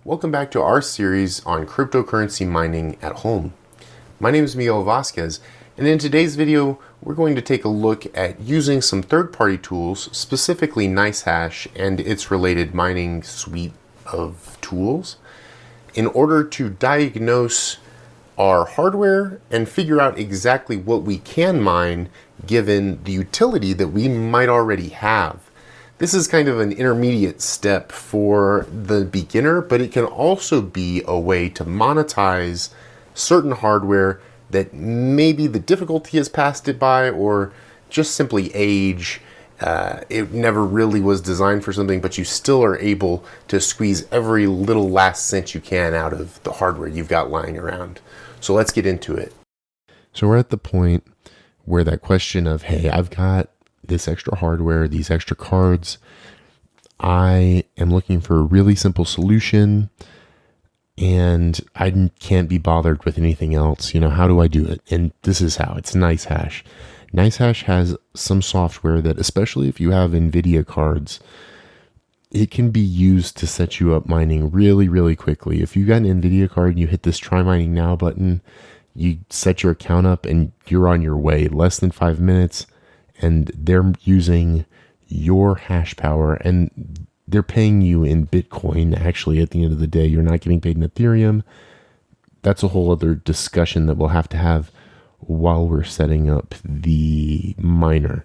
Welcome back to our series on cryptocurrency mining at home. My name is Miguel Vasquez, and in today's video, we're going to take a look at using some third-party tools, specifically NiceHash and its related mining suite of tools, in order to diagnose our hardware and figure out exactly what we can mine given the utility that we might already have. This is kind of an intermediate step for the beginner, but it can also be a way to monetize certain hardware that maybe the difficulty has passed it by or just simply age. It never really was designed for something, but you still are able to squeeze every little last cent you can out of the hardware you've got lying around. So let's get into it. So we're at the point where that question of, hey, I've got this extra hardware, these extra cards, I am looking for a really simple solution and I can't be bothered with anything else. How do I do it? And this is how. It's NiceHash. NiceHash has some software that, especially if you have NVIDIA cards, it can be used to set you up mining really, really quickly. If you got an NVIDIA card and you hit this Try Mining Now button, you set your account up and you're on your way. Less than 5 minutes. And they're using your hash power and they're paying you in Bitcoin. Actually, at the end of the day, you're not getting paid in Ethereum. That's a whole other discussion that we'll have to have while we're setting up the miner.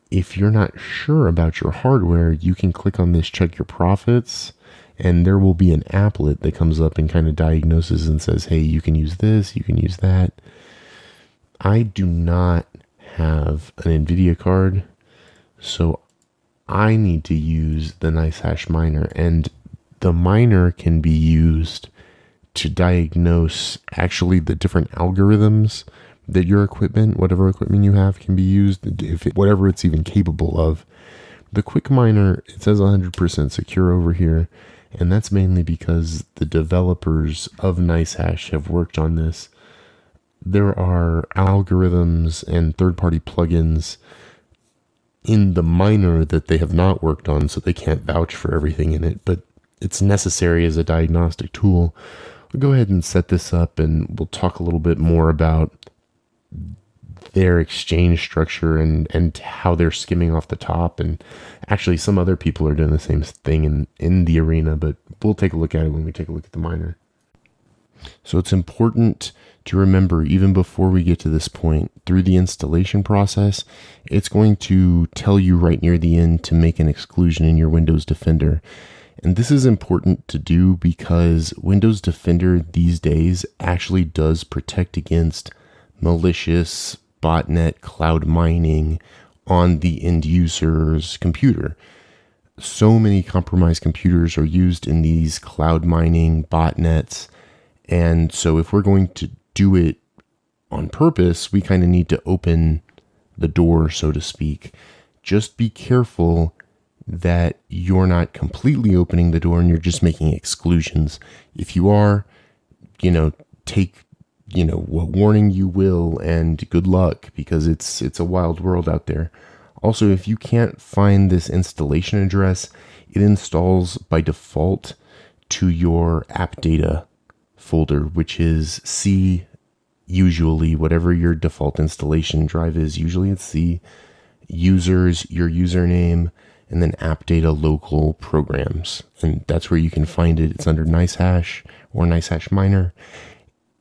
If you're not sure about your hardware, you can click on this check your profits and there will be an applet that comes up and kind of diagnoses and says, hey, you can use this, you can use that. I do not have an NVIDIA card, so I need to use the NiceHash miner, and the miner can be used to diagnose actually the different algorithms that your equipment, whatever equipment you have, can be used, whatever it's even capable of. The quick miner, it says 100% secure over here, and that's mainly because the developers of NiceHash have worked on this. There are algorithms and third-party plugins in the miner that they have not worked on, so they can't vouch for everything in it, but it's necessary as a diagnostic tool. We'll go ahead and set this up, and we'll talk a little bit more about their exchange structure and how they're skimming off the top. And actually, some other people are doing the same thing in the arena, but we'll take a look at it when we take a look at the miner. So it's important to remember, even before we get to this point, through the installation process, it's going to tell you right near the end to make an exclusion in your Windows Defender. And this is important to do because Windows Defender these days actually does protect against malicious botnet cloud mining on the end user's computer. So many compromised computers are used in these cloud mining botnets. And so if we're going to do it on purpose, we kind of need to open the door, so to speak. Just be careful that you're not completely opening the door and you're just making exclusions. If you are, take, what warning you will, and good luck, because it's a wild world out there. Also, if you can't find this installation address, it installs by default to your app data folder, which is C, usually, whatever your default installation drive is. Usually it's C, users, your username, and then app data local programs. And that's where you can find it. It's under NiceHash or NiceHash miner.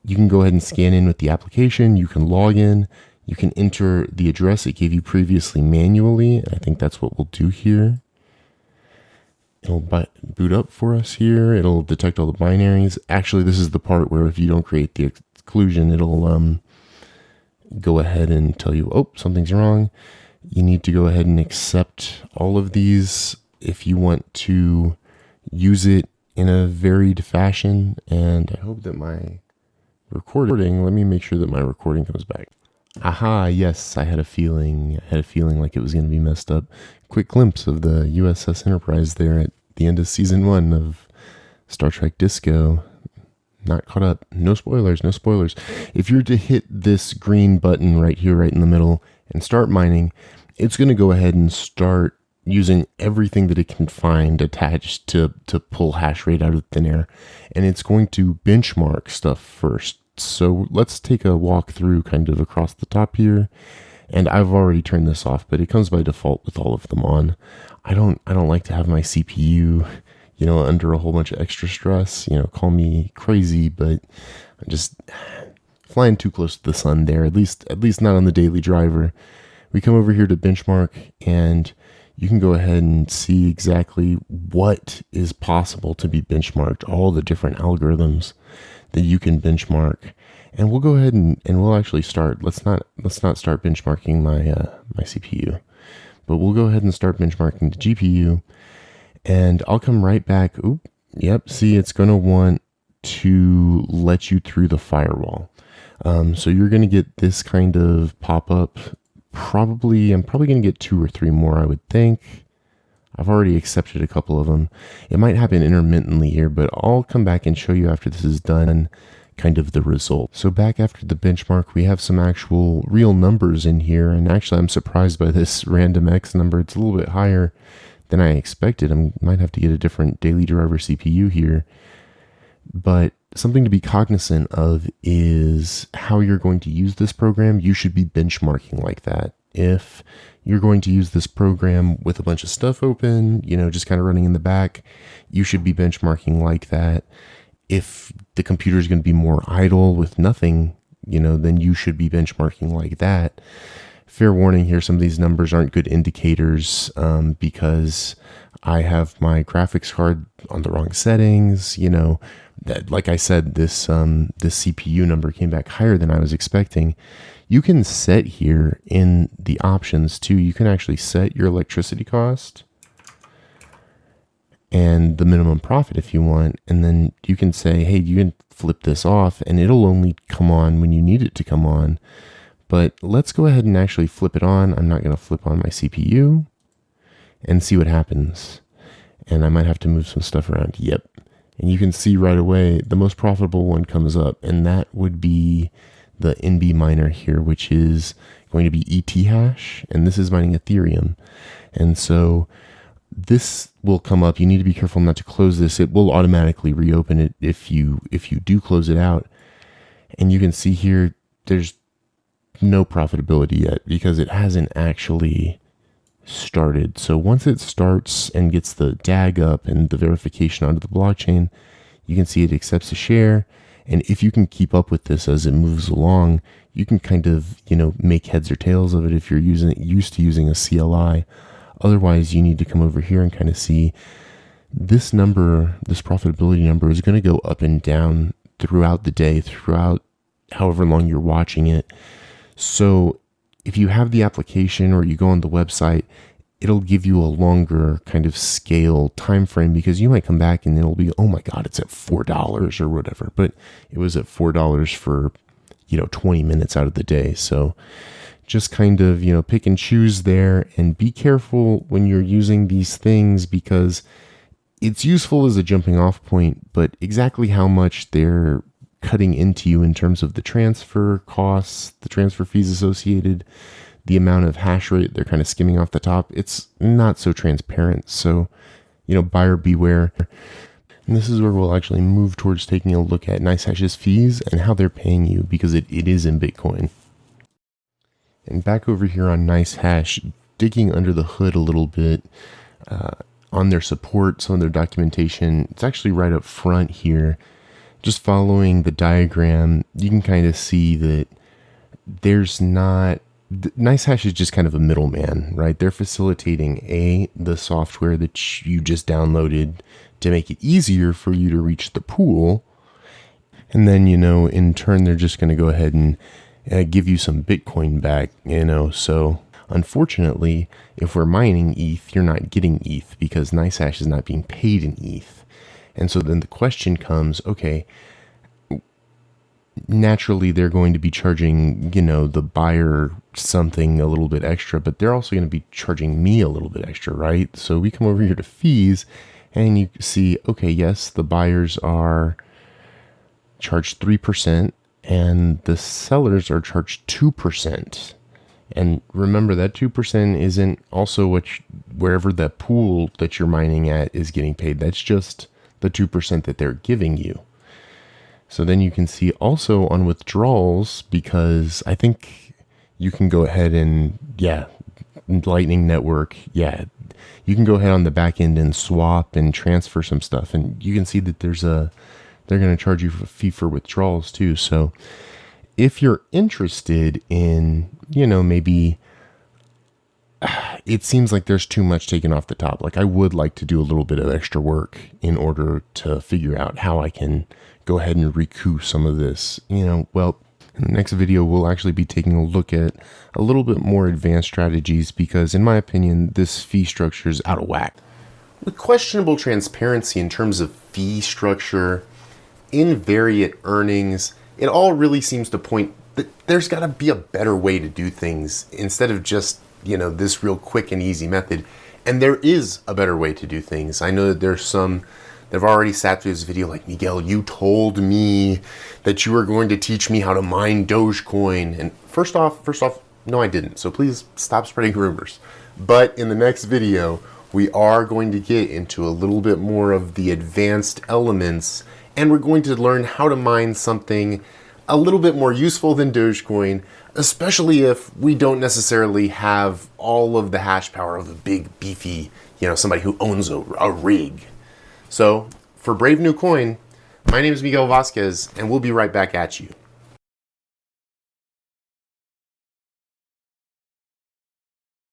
You can go ahead and scan in with the application. You can log in. You can enter the address it gave you previously manually. I think that's what we'll do here. It'll boot up for us here. It'll detect all the binaries. Actually, this is the part where if you don't create the exclusion, it'll go ahead and tell you, oh, something's wrong. You need to go ahead and accept all of these if you want to use it in a varied fashion. And I hope that my recording, let me make sure that my recording comes back. Aha, yes, I had a feeling like it was going to be messed up. Quick glimpse of the USS Enterprise there at the end of season 1 of Star Trek Disco. Not caught up. No spoilers, no spoilers. If you're to hit this green button right here, right in the middle, and start mining, it's going to go ahead and start using everything that it can find attached to pull hash rate out of thin air. And it's going to benchmark stuff first. So let's take a walk through kind of across the top here. And I've already turned this off, but it comes by default with all of them on. I don't like to have my CPU, under a whole bunch of extra stress. Call me crazy, but I'm just flying too close to the sun there. At least not on the daily driver. We come over here to benchmark, and you can go ahead and see exactly what is possible to be benchmarked, all the different algorithms that you can benchmark. And we'll go ahead and we'll actually start. Let's not start benchmarking my CPU, but we'll go ahead and start benchmarking the GPU, and I'll come right back. Oop, yep. See, it's going to want to let you through the firewall. So you're going to get this kind of pop up. I'm probably going to get 2 or 3 more, I would think. I've already accepted a couple of them. It might happen intermittently here, but I'll come back and show you after this is done kind of the result. So back after the benchmark, we have some actual real numbers in here. And actually, I'm surprised by this random X number. It's a little bit higher than I expected. I might have to get a different daily driver CPU here. But something to be cognizant of is how you're going to use this program. You should be benchmarking like that. If you're going to use this program with a bunch of stuff open, just kind of running in the back, you should be benchmarking like that. If the computer is going to be more idle with nothing, then you should be benchmarking like that. Fair warning here, some of these numbers aren't good indicators because I have my graphics card on the wrong settings. That, like I said, this CPU number came back higher than I was expecting. You can set here in the options too. You can actually set your electricity cost and the minimum profit if you want. And then you can say, hey, you can flip this off and it'll only come on when you need it to come on. But let's go ahead and actually flip it on. I'm not going to flip on my CPU and see what happens. And I might have to move some stuff around. Yep. And you can see right away the most profitable one comes up, and that would be the NB miner here, which is going to be NiceHash, and this is mining Ethereum. And so this will come up. You need to be careful not to close this. It will automatically reopen it if you do close it out. And you can see here there's no profitability yet because it hasn't actually started. So once it starts and gets the DAG up and the verification onto the blockchain, you can see it accepts a share. And if you can keep up with this as it moves along, you can kind of, make heads or tails of it if you're used to using a CLI. Otherwise, you need to come over here and kind of see this number, this profitability number is going to go up and down throughout the day, throughout however long you're watching it. So if you have the application or you go on the website, it'll give you a longer kind of scale time frame because you might come back and it'll be, oh my God, it's at $4 or whatever. But it was at $4 for, 20 minutes out of the day. So just kind of, pick and choose there and be careful when you're using these things because it's useful as a jumping off point, but exactly how much they're cutting into you in terms of the transfer costs, the transfer fees associated, the amount of hash rate they're kind of skimming off the top, it's not so transparent. So, buyer beware. And this is where we'll actually move towards taking a look at NiceHash's fees and how they're paying you because it is in Bitcoin. And back over here on NiceHash, digging under the hood a little bit on their support, some of their documentation, it's actually right up front here. Just following the diagram, you can kind of see that there's not... NiceHash is just kind of a middleman, right? They're facilitating the software that you just downloaded to make it easier for you to reach the pool. And then, in turn, they're just going to go ahead and give you some Bitcoin back, So unfortunately, if we're mining ETH, you're not getting ETH because NiceHash is not being paid in ETH. And so then the question comes, okay, naturally they're going to be charging, the buyer something a little bit extra, but they're also going to be charging me a little bit extra, right? So we come over here to fees and you see, okay, yes, the buyers are charged 3% and the sellers are charged 2%. And remember that 2% isn't also wherever the pool that you're mining at is getting paid. That's just the 2% that they're giving you. So then you can see also on withdrawals, because I think you can go ahead and, Lightning Network, you can go ahead on the back end and swap and transfer some stuff. And you can see that they're going to charge you a fee for withdrawals too. So if you're interested in, maybe it seems like there's too much taken off the top. Like I would like to do a little bit of extra work in order to figure out how I can go ahead and recoup some of this, well, in the next video, we'll actually be taking a look at a little bit more advanced strategies because in my opinion, this fee structure is out of whack. With questionable transparency in terms of fee structure, invariant earnings, it all really seems to point that there's got to be a better way to do things instead of just, this real quick and easy method. And there is a better way to do things. I know that there's some that have already sat through this video like, Miguel, you told me that you were going to teach me how to mine Dogecoin. And first off, no, I didn't. So please stop spreading rumors. But in the next video, we are going to get into a little bit more of the advanced elements, and we're going to learn how to mine something a little bit more useful than Dogecoin, especially if we don't necessarily have all of the hash power of a big, beefy, somebody who owns a rig. So for Brave New Coin, my name is Miguel Vasquez, and we'll be right back at you.